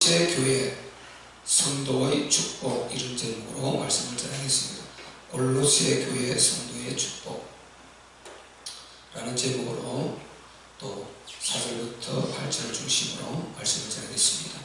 제 교회 성도의 축복, 이런 제목으로 말씀을 전하겠습니다. 골로새 교회 성도의 축복라는 제목으로 또 4절부터 8절을 중심으로 말씀을 전하겠습니다.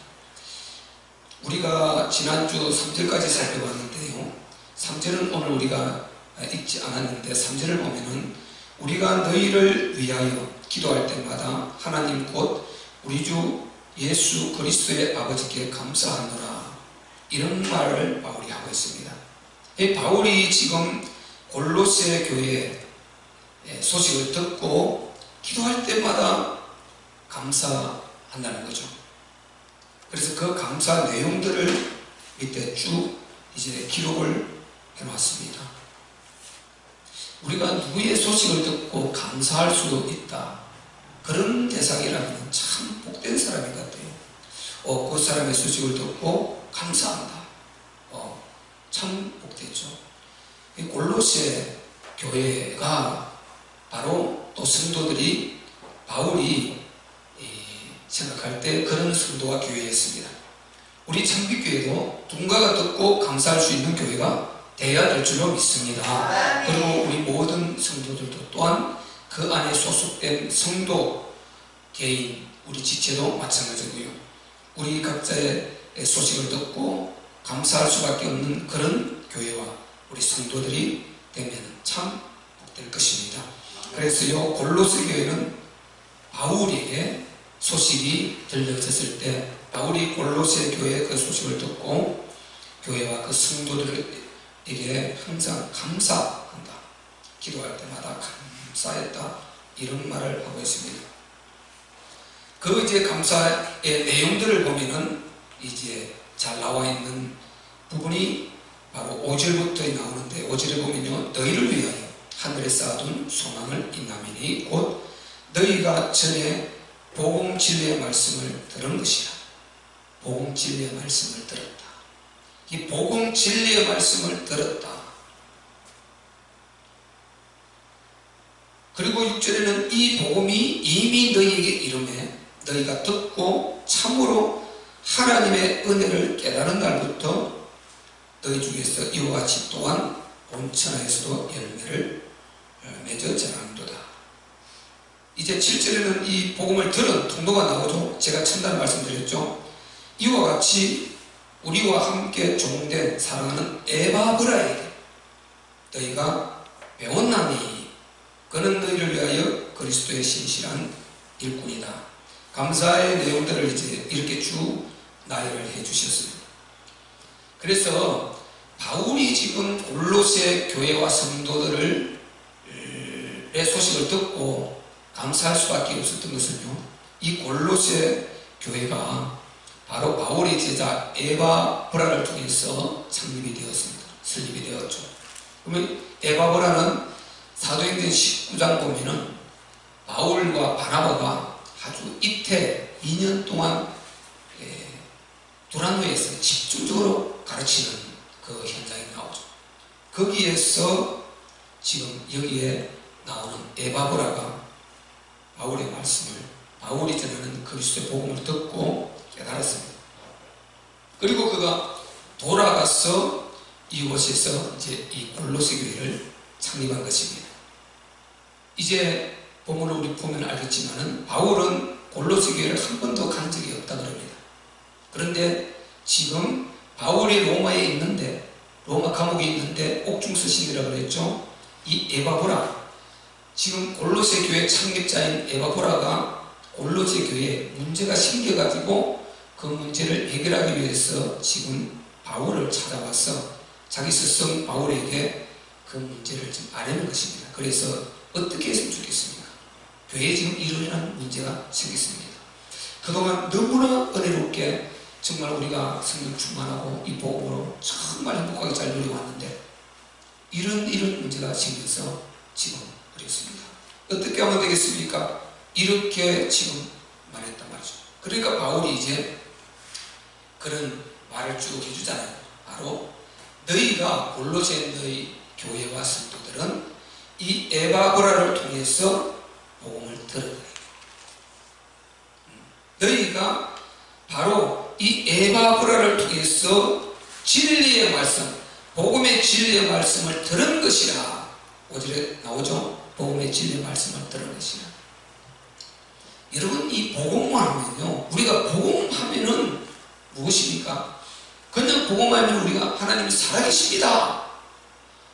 우리가 지난주 3절까지 살펴봤는데요, 3절은 오늘 우리가 읽지 않았는데 3절을 보면은 우리가 너희를 위하여 기도할 때마다 하나님 곧 우리 주 예수 그리스도의 아버지께 감사하노라, 이런 말을 바울이 하고 있습니다. 이 바울이 지금 골로새 교회의 소식을 듣고 기도할 때마다 감사한다는 거죠. 그래서 그 감사 내용들을 밑에 쭉 이제 기록을 해놨습니다. 우리가 누구의 소식을 듣고 감사할 수 있다, 그런 대상이라면 참 복된 사람인 것 같아요. 그 사람의 소식을 듣고 감사한다. 참 복되죠. 이 골로새 교회가 바로 또 성도들이 바울이 생각할 때 그런 성도가 교회였습니다. 우리 창빛교회도 누군가가 듣고 감사할 수 있는 교회가 되어야 될 줄로 믿습니다. 그리고 우리 모든 성도들도 또한 그 안에 소속된 성도, 개인, 우리 지체도 마찬가지고요. 우리 각자의 소식을 듣고 감사할 수밖에 없는 그런 교회와 우리 성도들이 되면 참 복될 것입니다. 그래서요, 골로새 교회는 바울에게 소식이 들려졌을 때 바울이 골로새 교회의 그 소식을 듣고 교회와 그 성도들에게 항상 감사한다, 기도할 때마다 감사했다, 이런 말을 하고 있습니다. 그 이제 감사의 내용들을 보면은 이제 잘 나와 있는 부분이 바로 5절부터 나오는데, 5절에 보면요, 너희를 위하여 하늘에 쌓아둔 소망을 인하미니 곧 너희가 전에 복음 진리의 말씀을 들은 것이라. 복음 진리의 말씀을 들었다. 이 복음 진리의 말씀을 들었다. 그리고 6절에는 이 복음이 이미 너희에게 이르매 너희가 듣고 참으로 하나님의 은혜를 깨달은 날부터 너희 중에서 이와 같이 또한 온천하에서도 열매를 맺어 전하는도다. 이제 7절에는 이 복음을 들은 통도가 나오죠. 제가 첫날 말씀드렸죠. 이와 같이 우리와 함께 종된 사랑하는 에바브라에게 너희가 배웠나니 그는 너희를 위하여 그리스도의 신실한 일꾼이다. 감사의 내용들을 이제 이렇게 쭉 나열을 해 주셨습니다. 그래서 바울이 지금 골로새 교회와 성도들의 소식을 듣고 감사할 수밖에 없었던 것은요, 이 골로새 교회가 바로 바울의 제자 에바브라를 통해서 창립이 되었습니다. 설립이 되었죠. 그러면 에바브라는 사도행전 19장 보면은 바울과 바나바가 아주 이태 2년 동안 두란노에서 집중적으로 가르치는 그 현장이 나오죠. 거기에서 지금 여기에 나오는 에바브라가 바울의 말씀을, 바울이 전하는 그리스도의 복음을 듣고 깨달았습니다. 그리고 그가 돌아가서 이곳에서 이제 이 골로새 교회를 창립한 것입니다. 이제 본문을 우리 보면 알겠지만은 바울은 골로새 교회를 한 번도 간 적이 없다 그럽니다. 그런데 지금 바울이 로마에 있는데, 로마 감옥에 있는데 옥중 서신이라고 그랬죠. 이 에바브라, 지금 골로새 교회 창립자인 에바브라가 골로새 교회에 문제가 생겨가지고 그 문제를 해결하기 위해서 지금 바울을 찾아와서 자기 스승 바울에게 그 문제를 좀 아뢰는 것입니다. 그래서 어떻게 했으면 좋겠습니까? 교회에 지금 이러한 문제가 생겼습니다. 그동안 너무나 은혜롭게 정말 우리가 성령 충만하고 이 복음으로 정말 행복하게 잘 누리고 왔는데 이런 문제가 생겨서 지금 그랬습니다. 어떻게 하면 되겠습니까? 이렇게 지금 말했단 말이죠. 그러니까 바울이 이제 그런 말을 쭉 해주잖아요. 바로 너희가 골로새 너희 교회와 성도들은 이 에바브라를 통해서 복음을 들어야 돼. 너희가 바로 이 에바브라를 통해서 진리의 말씀, 복음의 진리의 말씀을 들은 것이라. 5절에 나오죠. 복음의 진리의 말씀을 들은 것이라. 여러분, 이 복음만 하면요, 우리가 복음하면은 무엇입니까? 그냥 복음하면 우리가 하나님이 살아계십니다,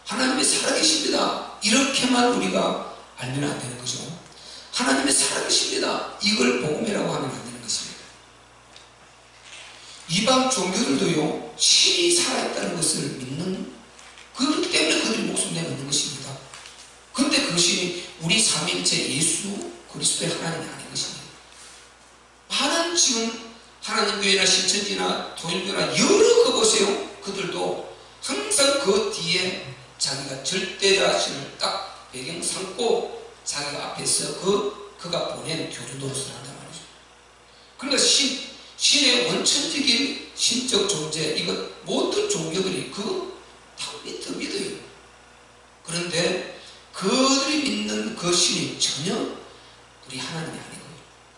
하나님이 살아계십니다, 이렇게만 우리가 알면 안 되는 거죠. 하나님이 살아계십니다, 이걸 복음이라고 하면 안 되는 것입니다. 이방 종교들도요, 신이 살아있다는 것을 믿는, 그렇기 때문에 그들이 목숨 내놓는 것입니다. 그런데 그 신이 우리 삼위일체 예수 그리스도의 하나님이 아닌 것입니다. 많은 지금 하나님 교회나 신천지나 통일교나 여러 거 보세요. 그들도 항상 그 뒤에 자기가 절대자신을 딱 배경 삼고 자기가 앞에서 그가 보낸 교주 노릇을 한단 말이죠. 그러니까 신의 원천적인 신적 존재, 이것 모든 종교들이 다 믿어요. 그런데 그들이 믿는 그 신이 전혀 우리 하나님이 아니고요.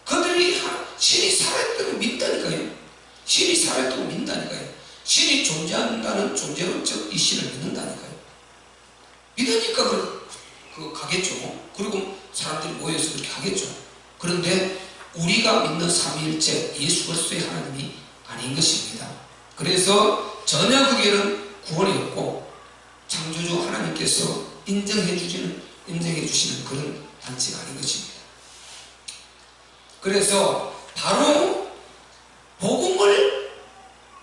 그들이 신이 살아있다고 믿다니까요. 신이 살아있다고 믿다니까요. 신이 존재한다는 존재론적 이 신을 믿는다니까요. 믿으니까 가겠죠. 그리고 사람들이 모여서 그렇게 하겠죠. 그런데 우리가 믿는 삼위일체 예수 그리스도의 하나님이 아닌 것입니다. 그래서 전혀 그게는 구원이 없고 창조주 하나님께서 인정해 주시는 그런 단체가 아닌 것입니다. 그래서 바로 복음을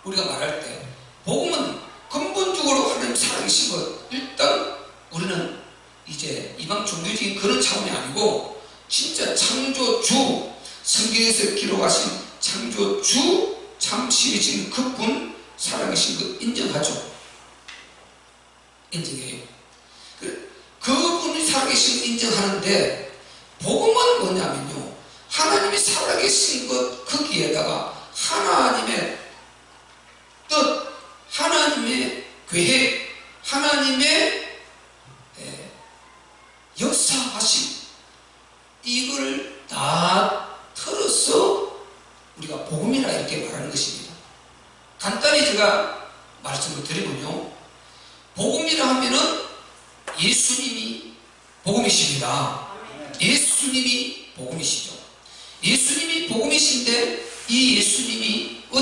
우리가 말할 때, 복음은 근본적으로 하나님 살아계신 것, 일단 우리는 이제 이방 종교적인 그런 차원이 아니고 진짜 창조주, 성경에서 기록하신 창조주 참신이신 그분 살아계신 것 인정하죠. 인정해요. 그분이 살아계신 것 인정하는데, 복음은 뭐냐면요, 하나님이 살아계신 것 거기에다가 하나님의 뜻, 하나님의 계획, 하나님의 역사하심, 이걸 다 털어서 우리가 복음이라 이렇게 말하는 것입니다. 간단히 제가 말씀을 드리면요, 복음이라 하면은 예수님이 복음이십니다. 예수님이 복음이시죠. 예수님이 복음이신데 이 예수님을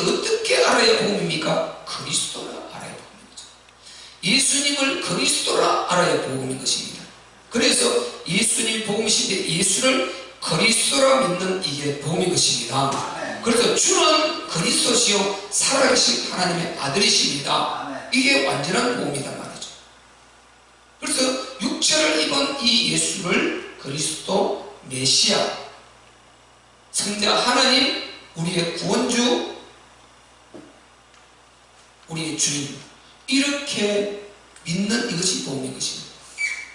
어떻게 알아야 복음입니까? 그리스도라 알아야 복음이죠. 예수님을 그리스도라 알아야 복음인 것입니다. 그래서 예수님이 복음이신데 예수를 그리스도라 믿는 이게 복음인 것입니다. 그래서 주는 그리스도시요 살아계신 하나님의 아들이십니다. 이게 완전한 복음이란 말이죠. 그래서 육체를 입은 이 예수를 그리스도 메시아, 성자 하나님, 우리의 구원주, 우리의 주님, 이렇게 믿는 이것이 복음인 것입니다.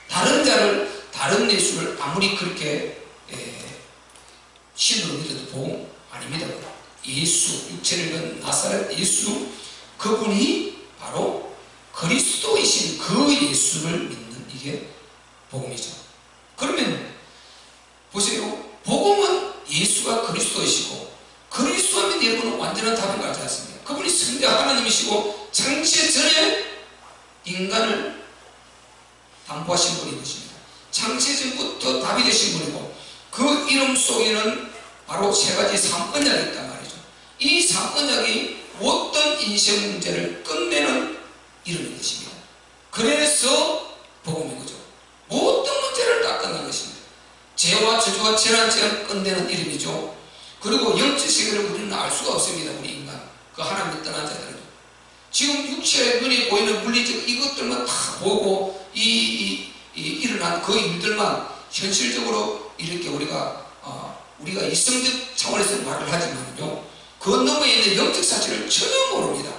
다른 예수를 아무리 그렇게 신으로 믿어도 복음 아닙니다. 예수, 육체를 입은 나사렛 예수, 그분이 바로 그리스도이신 그 예수를 믿는 이게 복음이죠. 그러면 보세요. 복음은 예수가 그리스도이시고, 그리스도면 여러분은 완전한 답을 가지지 않습니까? 그분이 성자 하나님이시고 창세 전에 인간을 담보하신 분인 것입니다. 창세 전부터 답이 되신 분이고, 그 이름 속에는 바로 세 가지 삼언약이 있단 말이죠. 이 삼언약이 어떤 인생 문제를 끝내는 이름인 것입니다. 그래서 복음인 거죠. 모든 문제를 다 끝낸 것입니다. 죄와 저주와 재난을 끝내는 이름이죠. 그리고 영적 세계를 우리는 알 수가 없습니다. 우리 인간, 그 하나님을 떠난 자들은 지금 육체의 눈에 보이는 물리적 이것들만 다 보고 일어난 그 일들만 현실적으로 이렇게 우리가 이성적 차원에서 말을 하지만요, 그 너머에 있는 영적 사실을 전혀 모릅니다.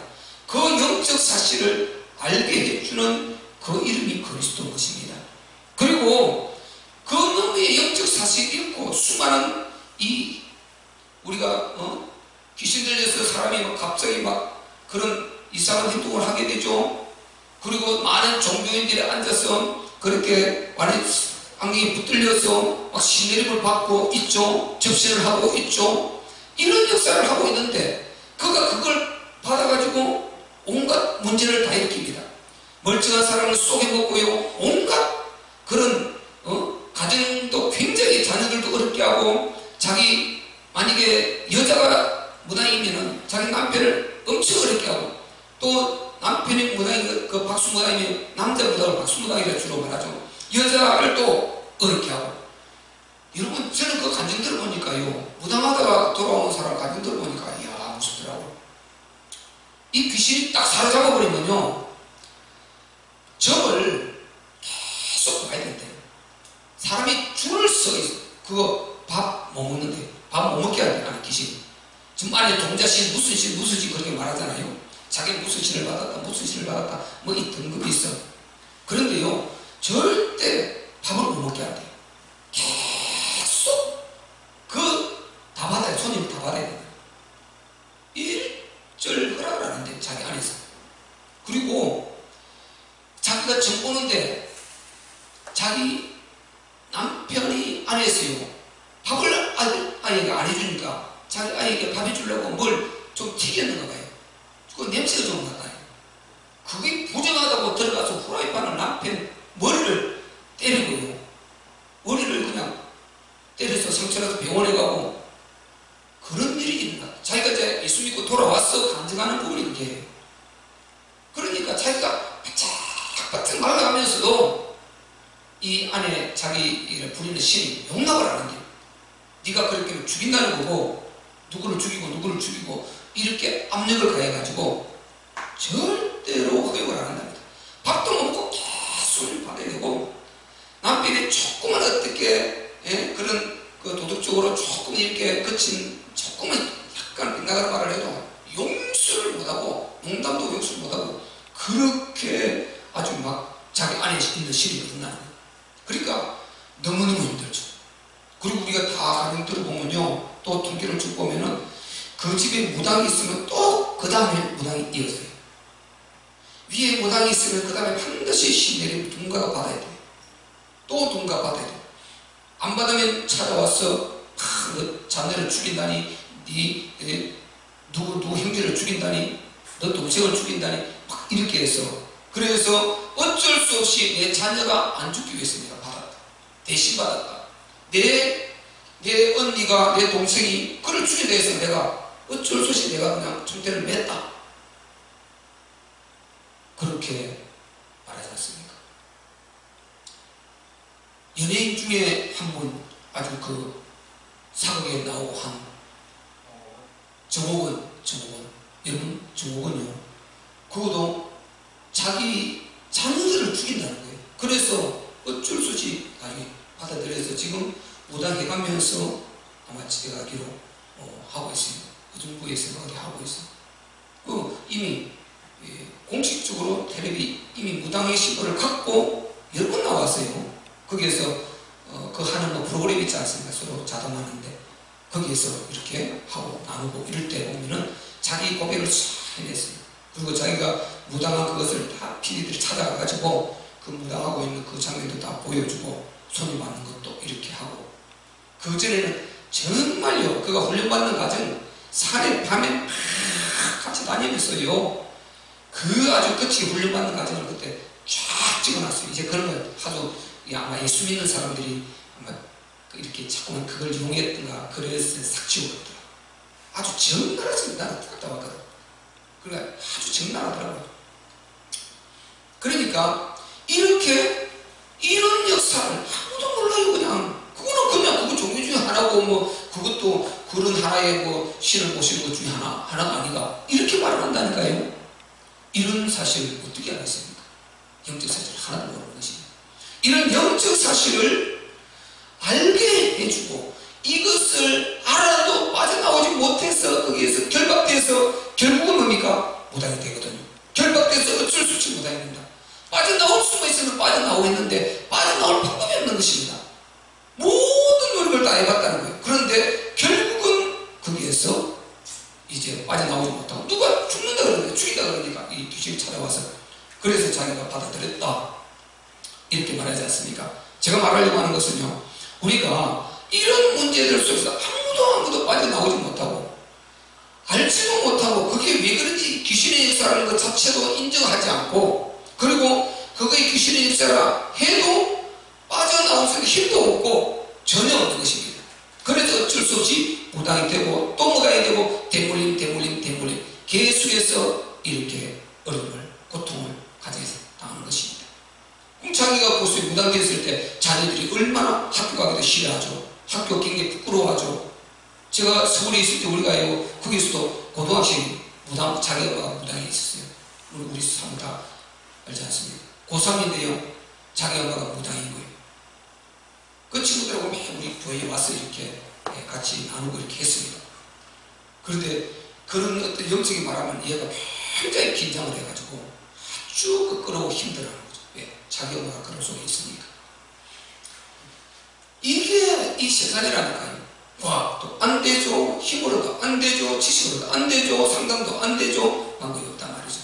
그 영적 사실을 알게 해주는 그 이름이 그리스도인 것입니다. 그리고 그 너머의 영적 사실이 있고, 수많은 우리가 귀신 들려서 사람이 갑자기 그런 이상한 행동을 하게 되죠. 그리고 많은 종교인들이 앉아서 그렇게 안경이 붙들려서 신내림을 받고 있죠. 접신을 하고 있죠. 이런 역사를 하고 있는데 그가 그걸 받아가지고 온갖 문제를 다 일으킵니다. 멀쩡한 사람을 속여먹고요, 온갖 그런 가정도 굉장히 자녀들도 어렵게 하고, 자기 만약에 여자가 무당이면은 자기 남편을 엄청 어렵게 하고, 또 남편이 무당이 그 박수무당이면 남자 무당을 박수무당이라 주로 말하죠. 여자를 또 어렵게 하고. 여러분, 저는 그 간증들을 보니까요, 무당하다가 돌아오는 사람 간증들을 보니까 이야 무섭더라고요. 이 귀신이 딱 사로잡아버리면요, 점을 계속 봐야 된대요. 사람이 줄을 서 있어. 그거 밥 못 먹는데, 밥 못 먹게 하는 귀신이. 지금 안에 동자신, 무슨 신, 무슨 신 그렇게 말하잖아요. 자기는 무슨 신을 받았다, 무슨 신을 받았다, 뭐 이 등급이 있어. 그런데요, 절대 밥을 못 먹게 한대요. 계속 다 받아요. 손님 다 받아야 돼요. 일절 허락을 하는데, 자기 안에서. 그리고 자기가 정 오는데 자기 남편이 안에서요, 밥을 아이에게 안 해주니까 자기 아이에게 밥 해주려고 뭘 좀 튀겼는가 봐요. 그 냄새가 좀 나요. 그게 부정하다고 들어가서 후라이팬을 남편 머리를 때리고요, 머리를 그냥 때려서 상처나서 병원에 가고, 그런 일이 있는 거야. 자기가 이제 예수 믿고 돌아와서 간증하는 부분이 그게 해요. 그러니까 자기가 바짝 말라가면서도 이 안에 자기를 부리는 신이 용납을 안 한대요. 네가 그렇게 죽인다는 거고, 누구를 죽이고 이렇게 압력을 가해가지고 절대로 허용을 안 한답니다. 밥도 먹고 계속 받아야 되고, 남편이 조금만 어떻게 그런 그 도덕적으로 조금 이렇게 거친 조금만 약간 빗나가는 말을 해도 용서를 못하고, 농담도 용서를 못하고, 그렇게 아주 막 자기 안에 있는 신이 거듭나는 거예요. 그러니까 너무너무 힘들죠. 그리고 우리가 다 가정 들어보면요, 또 통계를 쭉 보면은 그 집에 무당이 있으면 또 그 다음에 무당이 이어져요. 위에 무당이 있으면 그 다음에 반드시 신내림 누군가가 받아야 돼요. 또 누군가 받아야 돼요. 안 받으면 찾아와서 너 자네를 죽인다니, 누구 형제를 죽인다니, 너 동생을 죽인다니, 막 이렇게 해서, 그래서 어쩔 수 없이 내 자녀가 안 죽기 위해서 내가 받았다, 대신 받았다. 내 언니가, 내 동생이 그를 죽인다 해서 내가 어쩔 수 없이 내가 그냥 총대를 맸다, 그렇게 말하지 않습니까? 연예인 중에 한 분, 아주 그 사극에 나오고 한 정옥원, 여러분, 정옥원요, 그것도 자기 자녀들을 죽인다는 거예요. 그래서 어쩔 수 없이 나중에 받아들여서 지금 무당해가면서 아마 집에 가기로 하고 있습니다. 의정부에서 어디 하고 있어요. 이미 공식적으로 텔레비 이미 무당의 신분을 갖고 여러 번 나왔어요. 거기에서 그 하는 뭐 프로그램 있지 않습니까? 서로 자담하는데 거기에서 이렇게 하고 나누고 이럴 때 보면은 자기 고백을 잘 해냈어요. 그리고 자기가 무당한 그것을 다 PD들이 찾아가가지고 그 무당하고 있는 그 장면도 다 보여주고 손이 맞는 것도 이렇게 하고, 그 전에는 정말요, 그가 훈련받는 과정 산에 밤에 같이 다니면서요, 그 아주 끝이 훈련받는 과정을 그때 쫙 찍어놨어요. 이제 그런 걸 하도 아마 예수 믿는 사람들이 아마 이렇게 자꾸만 그걸 이용했던가 그래서 싹 지워버렸더라고요. 아주 적나라하습니다. 나는 갔다 왔거든. 그러니까 아주 적나라하더라고요. 그러니까 이렇게 이런 역사를 아무도 몰라요. 그냥 그거 종류 중에 하나고, 뭐 그것도 그런 하나의 뭐 신을 모시는 것 중에 하나가 아니가, 이렇게 말을 한다니까요. 이런 사실을 어떻게 알았습니까? 영적 사실을 하나도 모르는 것입니다. 이런 영적 사실을 알게 해주고, 이것을 알아도 빠져나오지 못해서 거기에서 결박돼서 결국은 뭡니까? 무당이 되거든요. 결박돼서 어쩔 수 없이 무당이 됩니다. 빠져나올 수가 있으면 빠져나오고 있는데 빠져나올 방법이 없는 것입니다. 모든 노력을 다 해봤다는 거예요. 그런데 결국은 거기에서 이제 빠져나오지 못하고, 누가 죽는다 그러니까, 죽인다 그러니까 이 귀신이 찾아와서, 그래서 자기가 받아들였다, 이렇게 말하지 않습니까? 제가 말하려고 하는 것은요, 우리가 이런 문제들 속에서 아무도 빠져나오지 못하고 알지도 못하고 그게 왜 그런지 귀신의 역사라는 것 자체도 인정하지 않고, 그리고 그거의 귀신의 역사라 해도 빠져나올 수 있는 힘도 없고 전혀 없는 것입니다. 그래서 어쩔 수 없이 무당이 되고 또 무당이 되고 대물림 계속해서 이렇게 어려움을, 고통을 가져서 당하는 것입니다. 그럼 자기가 벌써 무당 됐을 때 자녀들이 얼마나 학교 가기도 싫어하죠. 학교 굉장히 부끄러워하죠. 제가 서울에 있을 때 우리가 거기서도 고등학생 무당, 자기 엄마가 무당이 있었어요. 우리 사람 다 알지 않습니까? 고3인데요 자기 엄마가 무당인 거예요. 그 친구들하고 매일 우리 교회에 와서 이렇게 같이 나누고 이렇게 했습니다. 그런데 그런 어떤 영적인 말하면 얘가 굉장히 긴장을 해가지고 아주 끄끄러워 힘들어하는 거죠. 왜? 자기 엄마가 그런 속에 있으니까. 이게 이 세상이라니까요. 와, 또 안 되죠. 힘으로도 안 되죠. 지식으로도 안 되죠. 상담도 안 되죠. 방법이 없단 말이죠.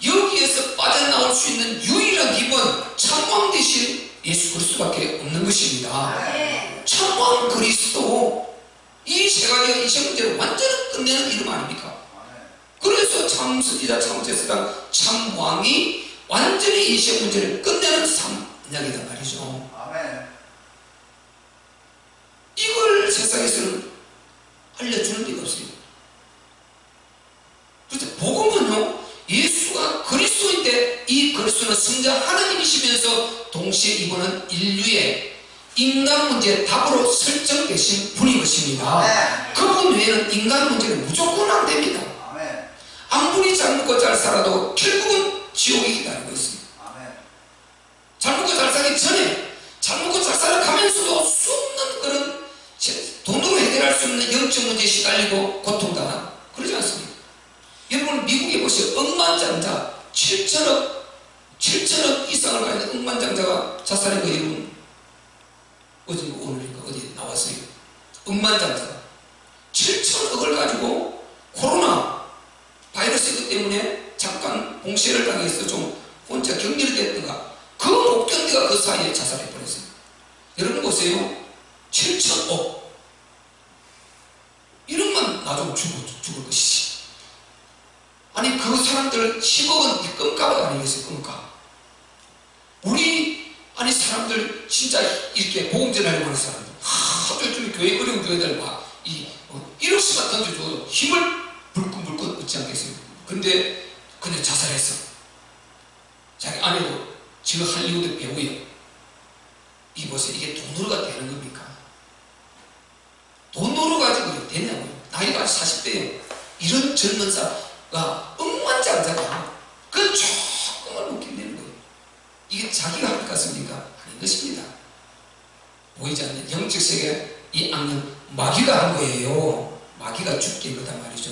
여기에서 빠져나올 수 있는 유일한 기본, 참왕 대신 예수 그리스도밖에 없는 것입니다. 참왕 그리스도, 이 세 가지가 이 세 문제를 완전히 끝내는 이름 아닙니까? 그래서 참선지자, 참제사장, 참왕이 완전히 이 세 문제를 끝내는 삼약이란 말이죠. 이걸 세상에서는 알려주는 데가 없어요. 그래서 복음은요, 예수가 그리스도인데 이 그리스도는 성자 하나님이시면서 동시에 이분은 인류의 인간 문제의 답으로 설정되신 분인 것입니다. 그분 외에는 인간 문제는 무조건 안 됩니다. 아무리 잘 먹고 잘 살아도 결국은 지옥이 기다리고 있습니다. 잘 먹고 잘 살기 전에 잘 먹고 잘 살아가면서도 수없는 그런 돈으로 해결할 수 없는 영적 문제에 시달리고 고통당하는, 그러지 않습니까? 여러분 미국에 보세요. 억만장자 7천억 이상을 가진 억만장자가 자살한 거 여러분 어제 오늘인가 어디 나왔어요. 억만장자 7천억을 가지고 코로나 바이러스 때문에 잠깐 봉쇄를 당해서 좀 혼자 격리를 됐던가 그 못 견디가 그 사이에 자살해 버렸어요. 여러분 보세요. 7천억 이런만 놔두면 죽을 것이지. 아니 그 사람들 10억은 이 껌값 아니겠어요? 껌값. 우리 아니 사람들 진짜 이렇게 복음 전하려고 하는 사람들 하도 요즘에 교회 어려운 교회들 막 1억씩만 던져줘도 힘을 불끈불끈 얻지 않겠어요? 근데 그냥 자살했어. 자기 아내도 지금 할리우드 배우예요. 이 보세요. 이게 돈으로가 되는 겁니까? 돈으로 가지고 되냐고요. 나이가 40대예요. 이런 젊은 사람가 억만장자가 그 조금을 못 견디는 거예요. 이게 자기가 할 것 같습니까? 아닌 것입니다. 보이지 않는 영적 세계 이 악령 마귀가 한 거예요. 마귀가 죽게 한 거단 말이죠.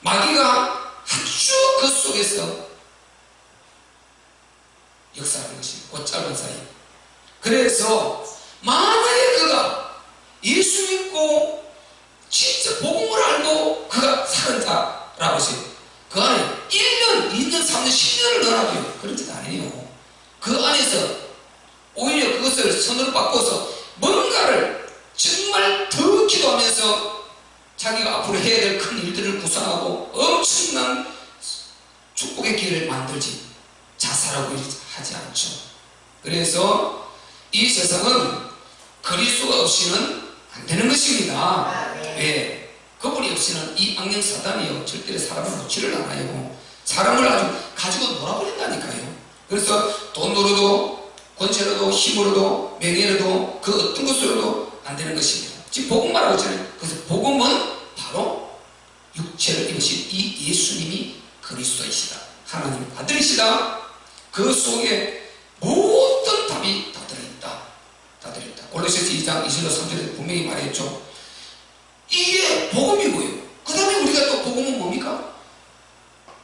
마귀가 아주 그 속에서 역사하는 것이 그 짧은 사이. 그래서 만약에 그가 예수 믿고 진짜 복음을 알고 그가 사는 자라고 하세요. 그 안에 1년, 2년, 3년, 10년을 넣어놔도요. 그런 짓 아니에요. 그 안에서 오히려 그것을 선으로 바꿔서 뭔가를 정말 더 기도하면서 자기가 앞으로 해야 될 큰 일들을 구상하고 엄청난 축복의 기회를 만들지 자살하고 하지 않죠. 그래서 이 세상은 그리스도가 없이는 안 되는 것입니다. 왜? 그분이 없이는 이 악령 사단이요 절대로 사람을 놓지를 않아요. 사람을 아주 가지고 놀아버린다니까요. 그래서 돈으로도 권세로도 힘으로도 명예로도 그 어떤 것으로도 안 되는 것입니다. 지금 복음 말하고 있잖아요. 그래서 복음은 바로 육체를 입으신 이 예수님이 그리스도이시다. 하나님 아들이시다. 그 속에 모든 답이 다 들어있다. 다 들어있다. 골로새서 2장 21절 3절에 분명히 말했죠. 이게 복음이고요. 그 다음에 우리가 또 복음은 뭡니까?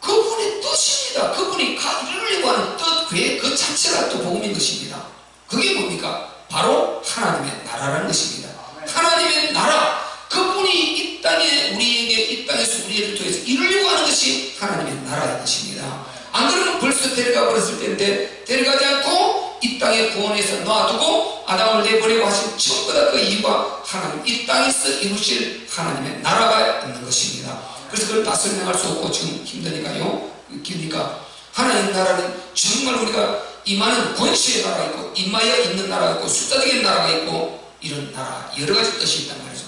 그분의 뜻입니다. 그분이 이루려고 하는 뜻, 그 자체가 또 복음인 것입니다. 그게 뭡니까? 바로 하나님의 나라라는 것입니다. 하나님의 나라, 그분이 이 땅에 우리에게 이 땅에서 우리를 통해서 이루려고 하는 것이 하나님의 나라인 것입니다. 안 그러면 벌써 데려가 버렸을 텐데 데려가지 않고 이 땅에 구원해서 놔두고 아담을 내버리고 하신 전부 다 그 이유가 하나님 이 땅에서 이루실 하나님의 나라가 있는 것입니다. 그래서 그걸 다 설명할 수 없고 지금 힘드니까요. 그러니까 하나님 나라는 정말 우리가 임하는 권세의 나라가 있고 임하여 있는 나라가 있고 숫자적인 나라가 있고 이런 나라 여러 가지 뜻이 있단 말이죠.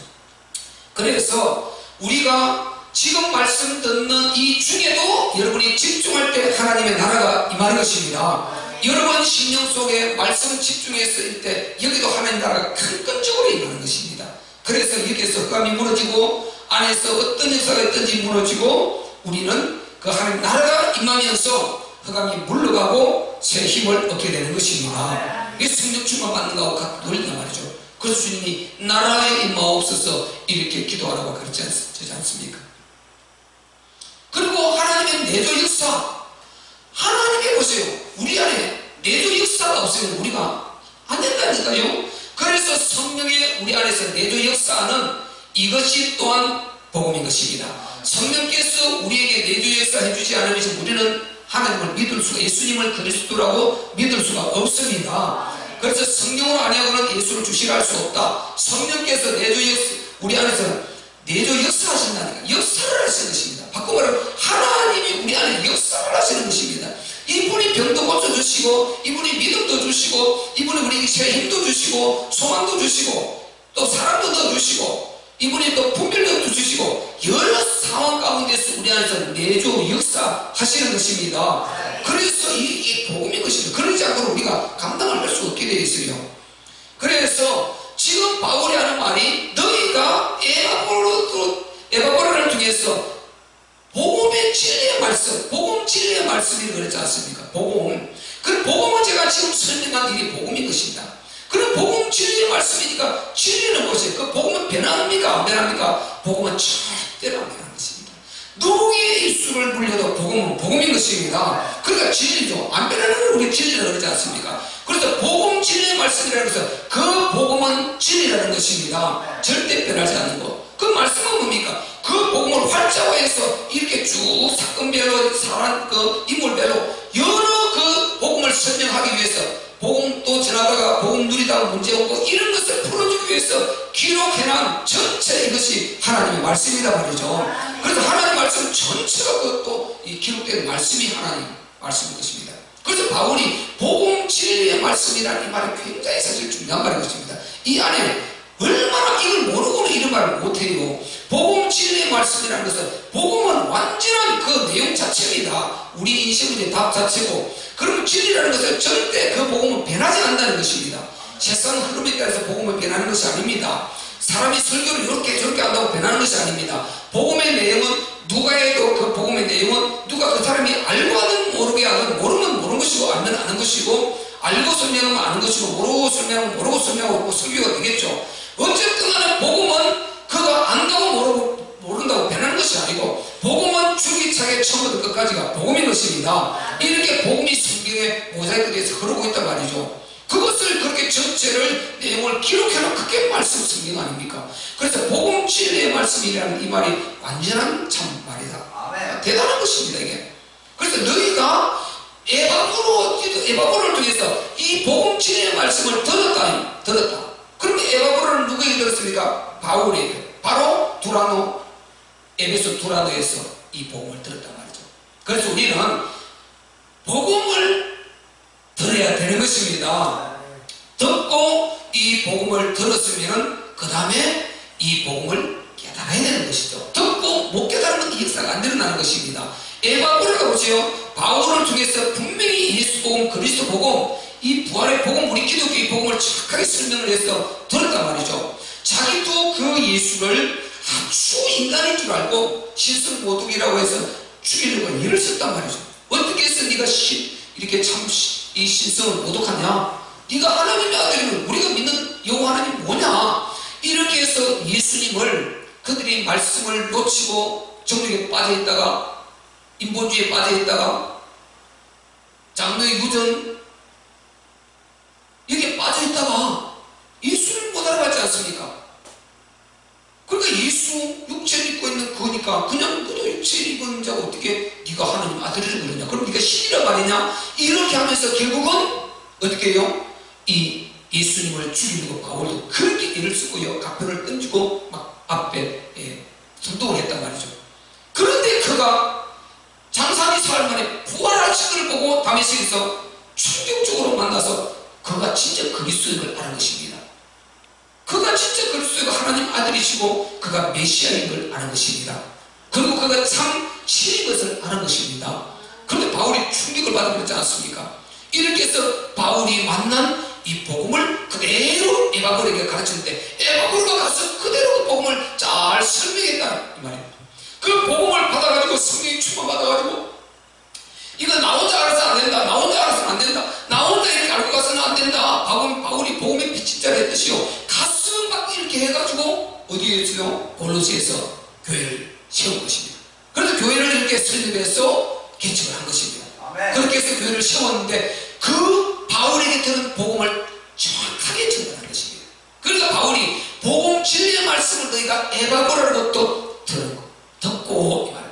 그래서 우리가 지금 말씀 듣는 이 중에도 여러분이 집중할 때 하나님의 나라가 임하는 것입니다. 여러분 심령 속에 말씀 집중했을 때 여기도 하나님 나라가 큰 끈적으로 임하는 것입니다. 그래서 여기에서 흑암이 무너지고 안에서 어떤 역사가 있든지 무너지고 우리는 그 하나님 나라가 임하면서 흑암이 물러가고 새 힘을 얻게 되는 것입니다. 이게 성령 충만 받는 거하고 같은 논리란 말이죠. 그래서 주님이 나라에 임하옵소서 이렇게 기도하라고 그러지 않습니까? 그리고 하나님의 내조 역사, 하나님의 보세요. 우리 안에 내조 역사가 없으면 우리가 안 된다니까요. 그래서 성령의 우리 안에서 내조 역사는 이것이 또한 복음인 것입니다. 성령께서 우리에게 내조 역사 해주지 않으면 우리는 하나님을 믿을 수가, 예수님을 그리스도라고 믿을 수가 없습니다. 그래서 성령으로 아니하고는 예수를 주시라 할 수 없다. 성령께서 내조 역사, 우리 안에서 내조 역사하신다니까. 역사를 하시는 것입니다. 바꿔 말하면 하나님이 우리 안에 역사를 하시는 것입니다. 이분이 병도 고쳐주시고, 이분이 믿음도 주시고, 이분이 우리에게 새 힘도 주시고, 소망도 주시고, 또 사랑도 넣어주시고, 이분이 또 분별력도 주시고, 여러 상황 가운데서 우리 안에서 내조 역사 하시는 것입니다. 그래서 이게 복음인 것입니다. 그러지 않고는 우리가 감당을 할 수 없게 되어 있어요. 그래서 지금 바울이 하는 말이 너희가 에바브로를 통해서 복음의 진리의 말씀, 복음 진리의 말씀이 그랬지 않습니까? 복음. 그 복음은 제가 지금 설명한 일이 복음인 것입니다. 그럼 복음 진리의 말씀이니까 진리는 무엇이에요? 그 복음은 변합니까? 안 변합니까? 복음은 절대로 안 변하는 것입니다. 누구의 입술을 물려도 복음은 복음인 것입니다. 그러니까 진리죠. 안 변하는 걸 우리 진리라고 그러지 않습니까? 그래서 복음 진리의 말씀이라고 해서 그 복음은 진리라는 것입니다. 절대 변하지 않는 것. 그 말씀은 뭡니까? 그 복음을 활자화해서 이렇게 쭉 사건별로 그 인물별로 여러 그 복음을 설명하기 위해서 복음도 지나다가 복음 누리다가 문제 없고 이런 것을 풀어주기 위해서 기록해놓은 전체 이것이 하나님의 말씀이다 말이죠. 그래서 하나님의 말씀 전체가 그것도 이 기록된 말씀이 하나님 말씀인 것입니다. 그래서 바울이 복음 진리의 말씀이라는 이 말이 굉장히 사실 중요한 말인 것입니다. 이 안에 얼마나 이걸 모르고는 이런 말을 못해요. 복음 진리의 말씀이라는 것은 복음은 완전한 그 내용 자체입니다. 우리 인생의 답 자체고, 그럼 진리라는 것은 절대 그 복음은 변하지 않는다는 것입니다. 세상 흐름에 따라서 복음은 변하는 것이 아닙니다. 사람이 설교를 이렇게 저렇게 한다고 변하는 것이 아닙니다. 복음의 내용은 누가 해도 그 복음의 내용은 누가 그 사람이 알고 하든 모르게 하든 모르면 모르는 것이고 알면 아는 것이고, 알고 설명하면 아는 것이고 모르고 설명하면 모르고 설명하고 설교가 되겠죠. 어쨌든 간에 복음은 그가 안다고 모른다고 변하는 것이 아니고 복음은 줄기차게 처음부터 끝까지가 복음인 것입니다. 이렇게 복음이 성경에 모자이크 돼서 흐르고 있단 말이죠. 그것을 그렇게 전체를 내용을 기록해놓은 그게 말씀 성경 아닙니까? 그래서 복음 진리의 말씀이라는 이 말이 완전한 참 말이다. 대단한 것입니다 이게. 그래서 너희가 에바브로를 통해서 이 복음 진리의 말씀을 들었다. 그럼 에바브로는 누구에게 들었습니까? 바울에게. 바로 두라노, 에베소 두라노에서 이 복음을 들었단 말이죠. 그래서 우리는 복음을 들어야 되는 것입니다. 듣고 이 복음을 들었으면 그 다음에 이 복음을 깨달아야 되는 것이죠. 듣고 못 깨달으면 이 역사가 안 일어나는 것입니다. 에바브로가 보세요. 바울을 통해서 분명히 예수 복음, 그리스도 복음, 이 부활의 복음, 우리 기독교의 복음을 정확하게 설명을 해서 들었단 말이죠. 자기도 그 예수를 아주 인간인 줄 알고 신성 모독이라고 해서 죽이려고 일을 썼단 말이죠. 어떻게 해서 네가 이렇게 참 이 신성을 모독하냐? 네가 하나님의 아들이면 우리가 믿는 여호와 하나님 뭐냐? 이렇게 해서 예수님을 그들이 말씀을 놓치고 정욕에 빠져있다가 인본주의에 빠져있다가 장로의 유전 여기에 빠져있다가 예수를 못 알아봤지 않습니까? 그러니까 예수 육체를 입고 있는 거니까 그냥 너도 육체를 입은 자가 어떻게 네가 하나님 아들이라고 그러냐? 그럼 네가 신이란 말이냐? 이렇게 하면서 결국은 어떻게 해요? 이 예수님을 죽이는 것 바울도 그렇게 애를 쓰고요. 각별을 던지고 막 앞에 선동을 했단 말이죠. 그런데 그가 장사하기 사흘 만에 부활하신 것을 보고 다메섹에서 충격적으로 만나서 그가 진짜 그리스도인 걸 아는 것입니다. 그가 진짜 그리스도가 하나님 아들이시고 그가 메시아인 걸 아는 것입니다. 그리고 그가 참 신인 것을 아는 것입니다. 그런데 바울이 충격을 받아버렸지 않았습니까? 이렇게 해서 바울이 만난 이 복음을 그대로 에바고로에게 가르쳤는데 에바고로가 가서 그대로 그 복음을 잘 설명했다 이 말입니다. 그 복음을 받아가지고 성령이 충만받아가지고 이거 나 혼자 알아서 안 된다, 나 혼자 알아서는 안 된다, 나 혼자 이렇게 알고 가서는 안 된다. 바울이 복음의 빛인 자를 했듯이요 가슴 막 이렇게 해가지고 어디에 있어요? 골로새에서 교회를 세운 것입니다. 그래서 교회를 이렇게 설립해서 개척을 한 것입니다. 아멘. 그렇게 해서 교회를 세웠는데 그 바울에게 들은 복음을 정확하게 전달한 것입니다. 그러니까 바울이 복음 진리의 말씀을 너희가 에바고라로부터 듣고 이 말을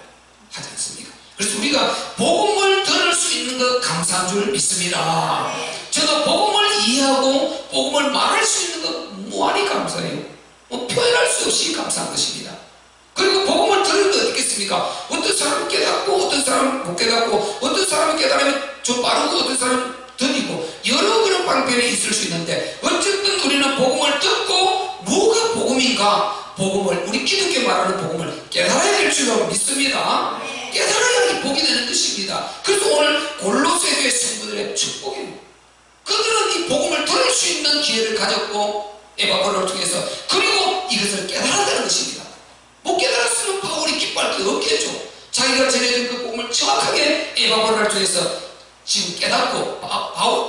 하지 않습니까? 그래서 우리가 복음을 들을 수 있는 것 감사한 줄 믿습니다. 저도 복음을 이해하고 복음을 말할 수 있는 것 무한히 감사해요. 표현할 수 없이 감사한 것입니다. 그리고 복음을 들을 때 어떻겠습니까? 어떤 사람은 깨닫고 어떤 사람은 못 깨닫고 어떤 사람은 깨달으면 좀 빠르고 어떤 사람은 더디고 여러 그런 방편이 있을 수 있는데 어쨌든 우리는 복음을 듣고 뭐가 복음인가? 복음을 우리 기독교 말하는 복음을 깨달아야 될 줄로 믿습니다. 깨달아야 복이 되는 것입니다. 그래서 오늘 골로새 교회 성도들의 축복입니다. 그들은 이 복음을 들을 수 있는 기회를 가졌고 에바고로를 통해서 그리고 이것을 깨달았다는 것입니다. 못 깨달았으면 바울이 기뻐할 게 없겠죠. 자기가 전해준 그 복음을 정확하게 에바고로를 통해서 지금 깨닫고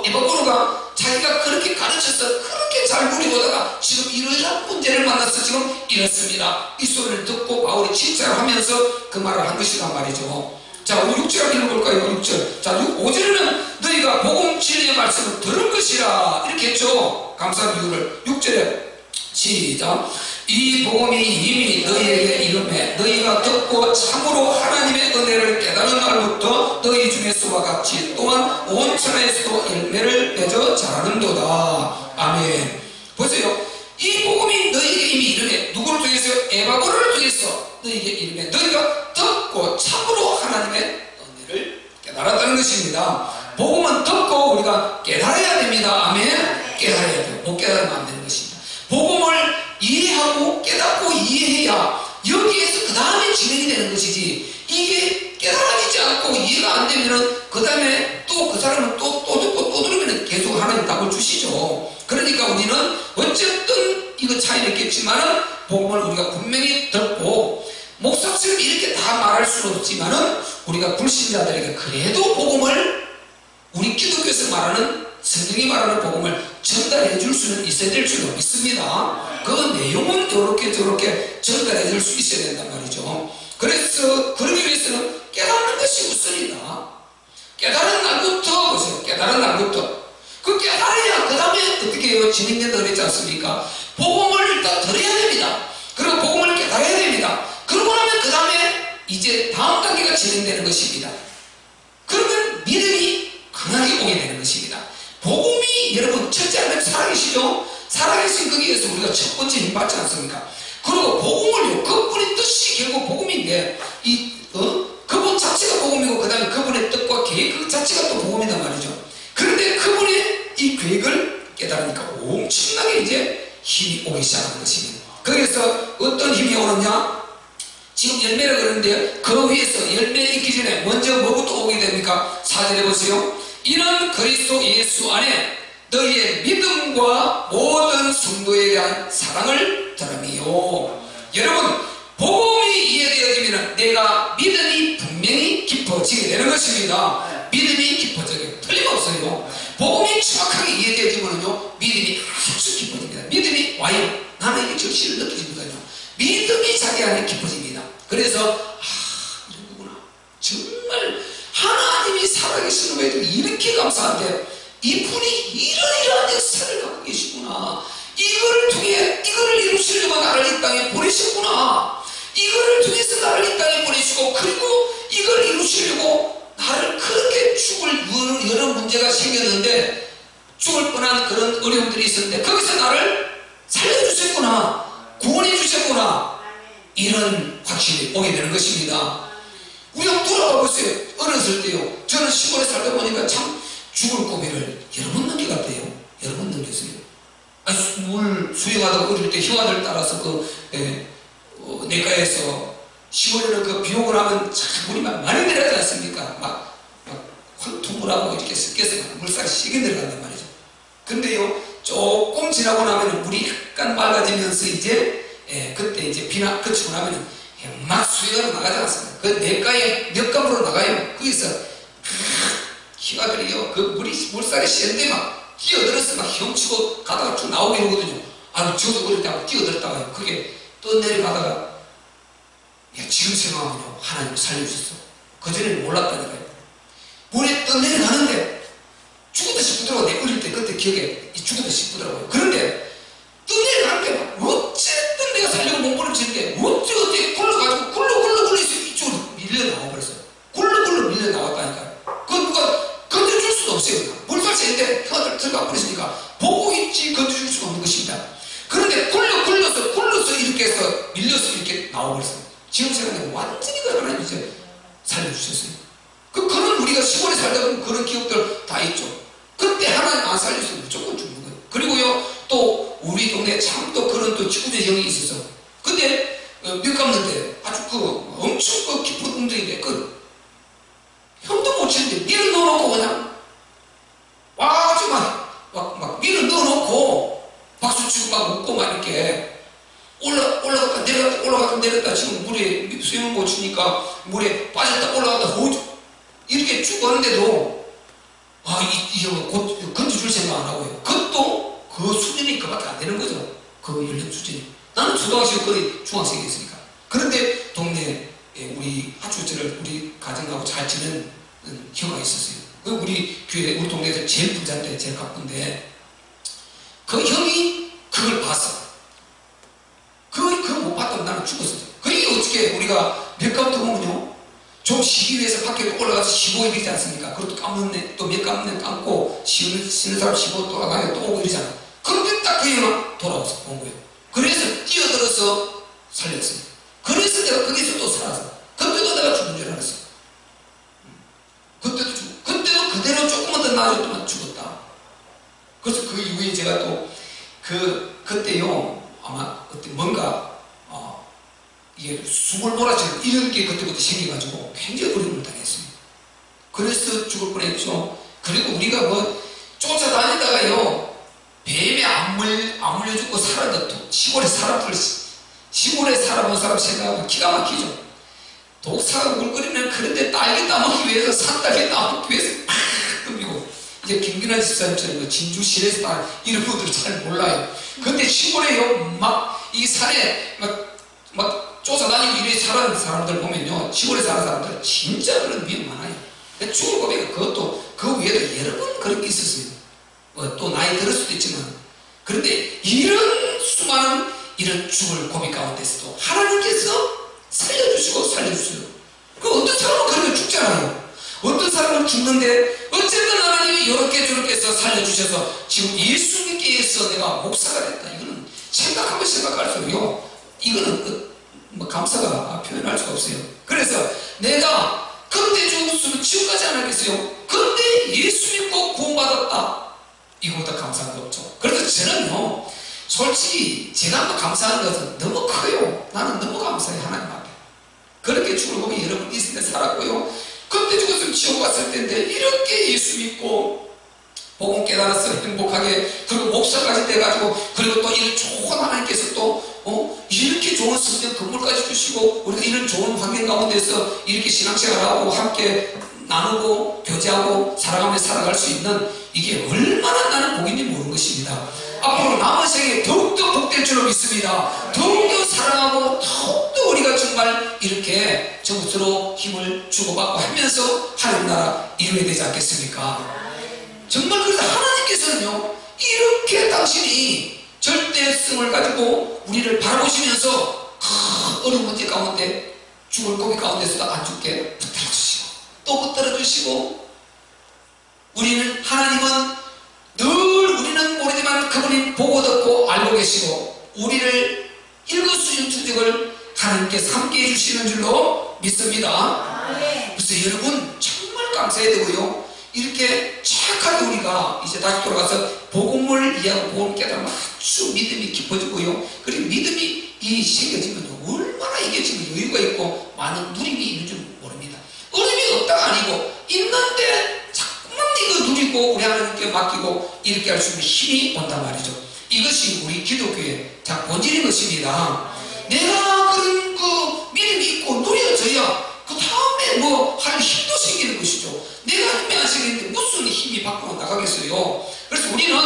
에바고로가 자기가 그렇게 가르쳐서 그렇게 잘 누리보다가 지금 이러한 문제를 만나서 지금 이렇습니다. 이 소리를 듣고 바울이 칭찬을 하면서 그 말을 한 것이란 말이죠. 자, 우리 6절 읽어볼까요? 6절. 자, 5절에는 너희가 복음 진리의 말씀을 들을 것이라 이렇게 했죠. 감사한 이유를 6절에 시작. 이 복음이 이미 너희에게 이름해 너희가 듣고 참으로 하나님의 은혜를 깨달은 날부터 너희 중에서와 같이 또한 온 천하에서도 열매를 맺어 자라는도다. 아멘. 보세요. 이 복음이 너희에게 이미 이름해 누구를 통해서? 에바고로를 통해서 너희에게 이름해 너희가 듣고 참으로 하나님의 은혜를 깨달았다는 것입니다. 복음은 듣고 우리가 깨달아야 됩니다. 아멘. 깨달아야 돼요. 못 깨달으면 안 되는 것입니다. 복음을 이해하고 깨닫고 이해해야 여기에서 그 다음에 진행이 되는 것이지 이게 깨달아지지 않고 이해가 안 되면은 그 다음에 또 그 사람은 또 듣고 또 들으면 계속 하나님 답을 주시죠. 그러니까 우리는 어쨌든 이거 차이는 있겠지만은 복음을 우리가 분명히 듣고 목사처럼 이렇게 다 말할 수는 없지만은 우리가 불신자들에게 그래도 복음을 우리 기독교에서 말하는 성경이 말하는 복음을 전달해 줄 수는 있어야 될 줄로 믿습니다. 그 내용은 이렇게 저렇게 전달해 줄 수 있어야 된단 말이죠. 그래서 그러기 위해서는 깨닫는 것이 우선이다. 깨달은 날부터 보세요. 깨달은 날부터 그 깨달아야 그 다음에 어떻게 해요? 진행된다 그랬지 않습니까? 복음을 일단 들어야 됩니다. 그리고 복음을 깨달아야 됩니다. 그러고 나면 그 다음에 이제 다음 단계가 진행되는 것입니다. 그러면 믿음이 강하게 오게 되는 것입니다. 복음이 여러분 첫째 하나님 살아계시죠? 살아계신 거기에서 우리가 첫 번째 힘 받지 않습니까? 그리고 복음을요 그분의 뜻이 결국 복음인데 그분 자체가 복음이고 그 다음에 그분의 뜻과 계획 그 자체가 또 복음이란 말이죠. 그런데 그분의 이 계획을 깨달으니까 엄청나게 이제 힘이 오기 시작하는 것입니다. 그래서 어떤 힘이 오느냐? 지금 열매를 그러는데 그 위에서 열매 있기 전에 먼저 뭐부터 오게 됩니까? 4절에 보세요. 이는 그리스도 예수 안에 너희의 믿음과 모든 성도에 대한 사랑을 드러내요. 여러분 복음이 이해되어지면 내가 믿음이 분명히 깊어지게 되는 것입니다. 믿음이 깊어져요. 틀림없어요. 복음이 정확하게 이해되어지면요 믿음이 아주 깊어집니다. 믿음이 와요. 나는 이게 절실을 느껴집니다요. 믿음이 자기 안에 깊어집니다. 그래서 이런 거구나. 정말 하나님이 살아계시는 외에도 이렇게 감사한데 이분이 이러이러한 역사를 갖고 계시구나. 이거를 통해 이거를 이루시려고 나를 이 땅에 보내셨구나. 이거를 통해서 나를 이 땅에 보내시고 그리고 이걸 이루시려고 나를 그렇게 죽을 여러 문제가 생겼는데 죽을 뻔한 그런 어려움들이 있었는데 거기서 나를 살려주셨구나. 구원해 주셨구나. 이런 확신이 오게 되는 것입니다. 우리 한번 돌아가 보세요. 어렸을 때요. 저는 시골에 살다 보니까 참 죽을 고비를 여러 번 넘겨갔대요. 여러 번 넘겼어요. 물 수영하다가 어릴 때 형아들 따라서 내과에서 시골에는 그 비용을 하면 참 물이 막 많이 내려가지 않습니까? 막 황토물하고 이렇게 섞여서 물살이 시게 내려간단 말이죠. 근데요, 조금 지나고 나면 물이 약간 맑아지면서 이제 그때 이제 비나 그치고 나면은 막 수영하러 나가지 않습니까? 그 내과에 몇감으로 나가요. 거기서 희가들이요, 그 물살이 센데 막 뛰어들어서 막 헤엄치고 가다가 쭉 나오게 되거든요. 저도 어릴 때 뛰어들었다가요. 그게 또 내려가다가 지금 생각하면요, 하나님 살려주셨어. 그전에는 몰랐다니까요. 물에 떠내려가는데 죽었다 싶더라고요. 내 어릴 때 그때 기억에 죽었다 싶더라고요. 그런데 떠내려가는 게 막 어쨌든 내가 살려고 몸부림 치는데 어째 굴러가지고 굴러 이쪽으로 밀려 나와버렸어요. 굴러 밀려 나왔다니까요. 그 누가 건드려줄 수도 없어요. 물살 세는데 혀들 들어가 버렸으니까 보고 있지 건드려줄 수가 없는 것입니다. 그런데 굴러서 이렇게 해서 밀려서 이렇게 나와버렸어요. 지금 생각하면 완전히 그 하나님 이제 살려주셨어요. 그런 우리가 시골에 살다 보면 그런 기억들 다 있죠. 그때 하나님 안 살려주면 무조건 죽는 거예요. 그리고요, 또 우리 동네에 참 또 그런 또 지구대 형이 있었어. 근데 몇 감는데 아주 엄청 깊은 웅덩이인데 형도 못 치는데 밀을 넣어놓고 그냥 아주 막 밀을 넣어놓고 박수치고 막 웃고 막 이렇게 올라갔다 내렸다 지금 물에 수영을 못 치니까 물에 빠졌다 올라갔다 이렇게 쭉 가는데도 이 형은 곧 건져줄 생각 안 하고요. 그것도 그 수준이 그밖에 안 되는 거죠. 그 연령 수준이. 나는 초등학생 거의 중학생이었으니까. 그런데 동네에 우리 하추절을 우리 가정하고 잘 지내는 형가 있었어요. 우리 교회 우리 동네에서 제일 부자인데 제일 가쁜데 그 형이 그걸 봤어. 그걸 못 봤다면 나는 죽었어요. 그게 어떻게 우리가 몇 감도 보면요, 좀 쉬기 위해서 밖에 올라가서 쉬고 이러지 않습니까? 그것도 감는 또 몇 감는 감고 쉬는 사람 쉬고 돌아가고 또 오고 이러잖아. 그런데 딱 그 형은 돌아와서 온 거예요. 그래서 뛰어들어서 살렸어요. 그래서 내가 거기서 또 살았어. 그때도 내가 죽은 줄 알았어. 그때도 그대로 조금만 더 나아졌더만 죽었다. 그래서 그 이후에 제가 또 그때요, 아마 그때 뭔가 이게 숨을 몰아치는 이런 게 그때부터 생겨가지고 굉장히 어려움을 당했어요. 그래서 죽을 뻔했죠. 그리고 우리가 쫓아다니다가요, 뱀에 안 물려 죽고 살아도 시골에 살아본 사람 생각하면 기가 막히죠. 독사가 물거리면 그런데 딸기 따먹기 위해서 산딸기 따먹기 위해서 팍 덤비고, 이제 김균환 집사님처럼 진주 시내에서 이런 분들 잘 몰라요. 근데 시골에요, 막 이 산에 막 쫓아다니고 이래 살아는 사람들 보면요, 시골에 사는 사람들 진짜 그런 위험 많아요. 죽을 고비가 그것도 그 위에도 여러 번 그런 게 있었어요. 또 나이 들을 수도 있지만. 그런데 이런 수많은 이런 죽을 고비 가운데서도 하나님께서 살려주셔요. 어떤 사람은 그렇게 죽잖아요. 어떤 사람은 죽는데 어쨌든 하나님이 이렇게 저렇게 해서 살려주셔서 지금 예수 믿기 위해서 내가 목사가 됐다. 이거는 생각하면 생각할수록요, 이거는 감사가 표현할 수가 없어요. 그래서 내가 그때 죽었으면 지금까지 안 하겠어요. 근데 예수 믿고 구원받았다. 이거보다 감사한 거 없죠. 그래서 저는요, 솔직히 제가 한번 감사하는 것은 너무 커요. 나는 너무 감사해, 하나님 앞에. 그렇게 죽을 보면 여러분 있을 때 살았고요. 그때 죽었으면 지옥 갔을 텐데 이렇게 예수 믿고 복음 깨달아서 행복하게, 그리고 목사까지 돼가지고, 그리고 또 이런 좋은 하나님께서 또 이렇게 좋은 성경 건물까지 주시고, 우리가 이런 좋은 환경 가운데서 이렇게 신앙생활하고 함께 나누고 교제하고 살아가며 살아갈 수 있는, 이게 얼마나 나는 복인지 모르는 것입니다. 앞으로 남은 생에 더욱더 복될 줄로 믿습니다. 더욱더 사랑하고 더욱더 우리가 정말 이렇게 서로 힘을 주고받고 하면서 하나님 나라 이루어야 되지 않겠습니까? 정말 그래서 하나님께서는요, 이렇게 당신이 절대성을 가지고 우리를 바라보시면서 어려운 문제 가운데, 죽을 고비 가운데서도 안 죽게 붙들어주시고 또 붙들어주시고, 하나님은 늘 우리는 모르지만 그분이 보고 듣고 알고 계시고 우리를 일거수일투족을 하나님께서 함께 해주시는 줄로 믿습니다. 그래서 여러분 정말 감사해야 되고요. 이렇게 착하게 우리가 이제 다시 돌아가서 복음을 이해하고 복음을 깨달으면 아주 믿음이 깊어지고요. 그리고 믿음이 이 새겨지면 얼마나 이게 지금 여유가 있고 많은 누림이 있는 줄 모릅니다. 어림이 없다가 아니고 있는데 자꾸만 이거 누리고 우리 하나님께 맡기고 이렇게 할 수 있는 힘이 온단 말이죠. 이것이 우리 기독교의 본질인 것입니다. 내가 그런 그 믿음이 있고 누려져야 그 다음에 뭐 할 힘도 생기는 것이죠. 내가 힘이 안 생기는데 무슨 힘이 밖으로 나가겠어요. 그래서 우리는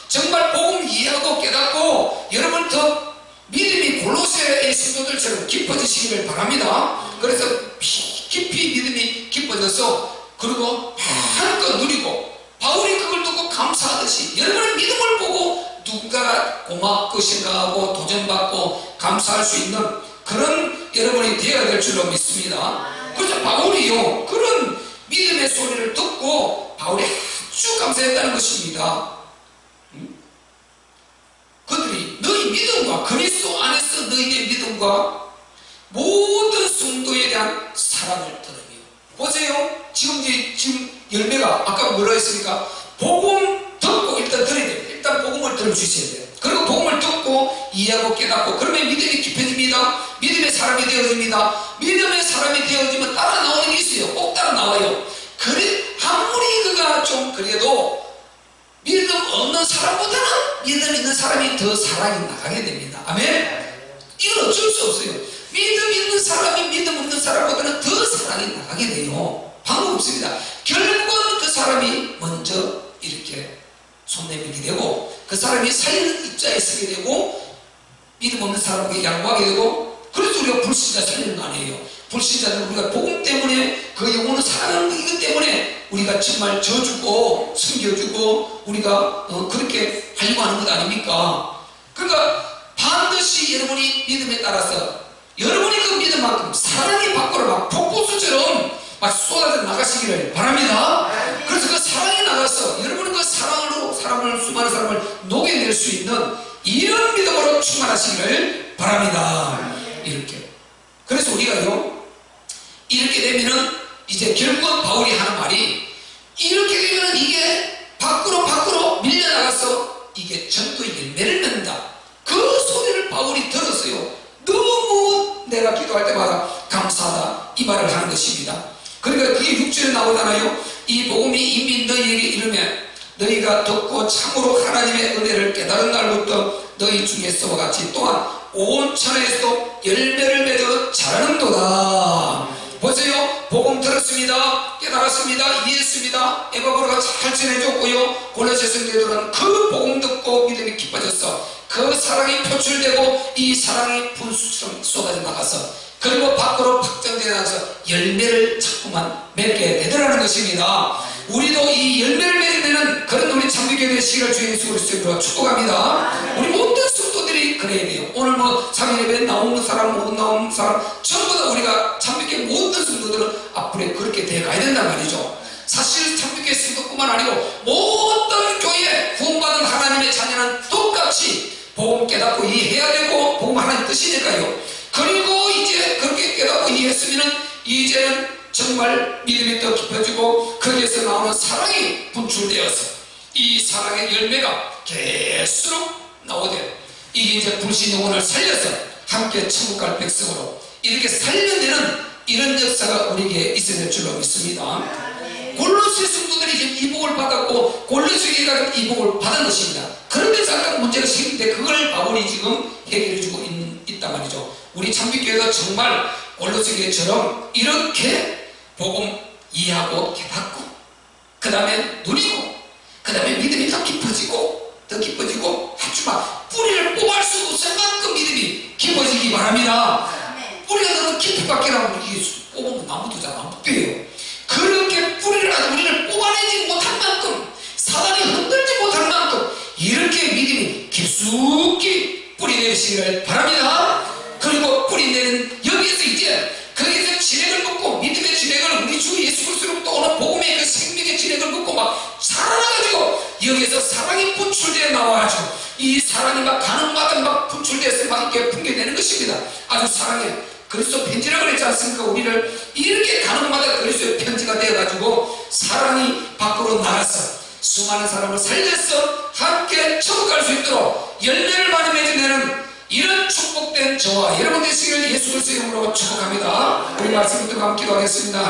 정말 복음 이해하고 깨닫고 여러분 더 믿음이 골로새의 성도들처럼 깊어지시기를 바랍니다. 그래서 깊이 믿음이 깊어져서 그리고 한껏 누리고 바울이 그걸 듣고 감사하듯이 여러분의 믿음을 보고 누군가가 고맙고 생각하고 도전받고 감사할 수 있는 그런 여러분이 되어야 될 줄로 믿습니다. 그래서 바울이요 그런 믿음의 소리를 듣고 바울이 아주 감사했다는 것입니다. 그들이 너희 믿음과 그리스도 안에서 너희의 믿음과 모든 성도에 대한 사랑을 들으며 보세요. 지금 열매가 아까 뭐라 했습니까? 복음 듣고 일단 들어야 돼요. 일단 복음을 들을 수 있어야 돼요. 그리고 복음을 듣고 이해하고 깨닫고 그러면 믿음이 깊어집니다. 믿음의 사람이 되어집니다. 믿음의 사람이 되어지면 따라 나오는 게 있어요. 꼭 따라 나와요. 그래 아무리 그가 좀 그래도 믿음 없는 사람보다는 믿음 있는 사람이 더 사랑이 나가게 됩니다. 아멘? 이건 어쩔 수 없어요. 믿음 있는 사람이 믿음 없는 사람보다는 더 사랑이 나가게 돼요. 방법 없습니다. 결국은 그 사람이 먼저 이렇게 손 내밀게 되고 그 사람이 살리는 입자에 서게 되고 믿음 없는 사람에게 양보하게 되고 그래서 우리가 불신자 살리는 거 아니에요. 불신자는 우리가 복음 때문에 그 영혼을 사랑하는 이것 때문에 우리가 정말 져주고 숨겨주고 우리가 그렇게 하려고 하는 것 아닙니까? 그러니까 반드시 여러분이 믿음에 따라서 여러분이 그 믿음만큼 사랑이 밖으로 막 폭포수처럼 막 쏟아져 나가시기를 바랍니다. 그래서 그 사랑이 나가서 여러분은 그 사랑으로 수많은 사람을 녹여낼 수 있는 이런 믿음으로 충만하시기를 바랍니다. 이렇게. 그래서 우리가요 이렇게 되면은 이제 결국은 바울이 하는 말이 이렇게 되면은 이게 밖으로 밀려나가서 이게 전도의 열매를 맺는다. 그 소리를 바울이 들었어요. 너무 내가 기도할 때마다 감사하다 이 말을 하는 것입니다. 그러니까 그게 6절에 나오잖아요. 이 복음이 이미 너희에게 이르면 너희가 듣고 참으로 하나님의 은혜를 깨달은 날부터 너희 중에서와 같이 또한 온 천하에서도 열매를 맺어 자라는도다. 보세요. 복음 들었습니다. 깨달았습니다. 이해했습니다. 에바브로가 잘 전해줬고요. 골로새 성도들은 그 복음 듣고 믿음이 깊어졌어. 그 사랑이 표출되고 이 사랑이 분수처럼 쏟아져 나가서 그리고 밖으로 확장되어 나가서 열매를 자꾸만 맺게 되더라는 것입니다. 우리도 이 열매를 맺으면 그런 우리 참교회 되시기를 주 예수 그리스도로 축복합니다. 우리 모든 성도들이 그래야 돼요. 오늘 뭐 참교회 나오는 사람 못 나오는 사람 전부 다 우리가 참교회 모든 성도들은 앞으로 그렇게 되어가야 된단 말이죠. 사실 참교회 성도뿐만 아니고 모든 교회 구원받은 하나님의 자녀는 똑같이 복음 깨닫고 이해해야 되고 복음 하나님 뜻이니까요. 그리고 이제 그렇게 깨닫고 이해했으면 이제는 정말 믿음이 더 깊어지고 거기에서 나오는 사랑이 분출되어서 이 사랑의 열매가 계속 나오되 이게 이제 불신 영혼을 살려서 함께 천국 갈 백성으로 이렇게 살려내는 이런 역사가 우리에게 있어야 될 줄로 믿습니다. 골로새 성도들이 지금 이복을 받았고 골로새 교회가 이 복을 받은 것입니다. 그런데 잠깐 문제가 생기는데 그걸 바울이 지금 해결해주고 있단 말이죠. 우리 참빛교회가 정말 골로새 교회처럼 이렇게 복음 이해하고 깨닫고 그 다음에 누리고 그 다음에 믿음이 더 깊어지고 아주 막 뿌리를 뽑을 수 없을 만큼 믿음이 깊어지기 바랍니다. 뿌리가 너무 깊이 밖이라고 이게 뽑으면 나무도 잘 안 뽑혀요. 그렇게 뿌리를 아주 우리를 뽑아내지 못할 만큼 사단이 흔들지 못할 만큼 이렇게 믿음이 깊숙이 뿌리내시기를 바랍니다. 그리고 뿌리내는 여기에서 이제 거기서 진액을 먹고 믿음의 진액을 우리 주 예수 그리스도로부터 오는 복음의 그 생명의 진액을 먹고 막 살아나가지고 여기에서 사랑이 분출되어 나와가지고 이 사랑이 막 가는마다 막 분출돼서 막 이렇게 풍겨내는 것입니다. 아주 사랑의 그리스도 편지라고 그랬지 않습니까? 우리를 이렇게 가는마다 사랑이 밖으로 나가서 수많은 사람을 살려서 함께 천국 갈 수 있도록 열매를 많이 맺어내는 이런 축복된 저와 여러분 되시기를 예수 그리스도의 이름으로 축복합니다. 우리 말씀 듣고 함께 기도하겠습니다.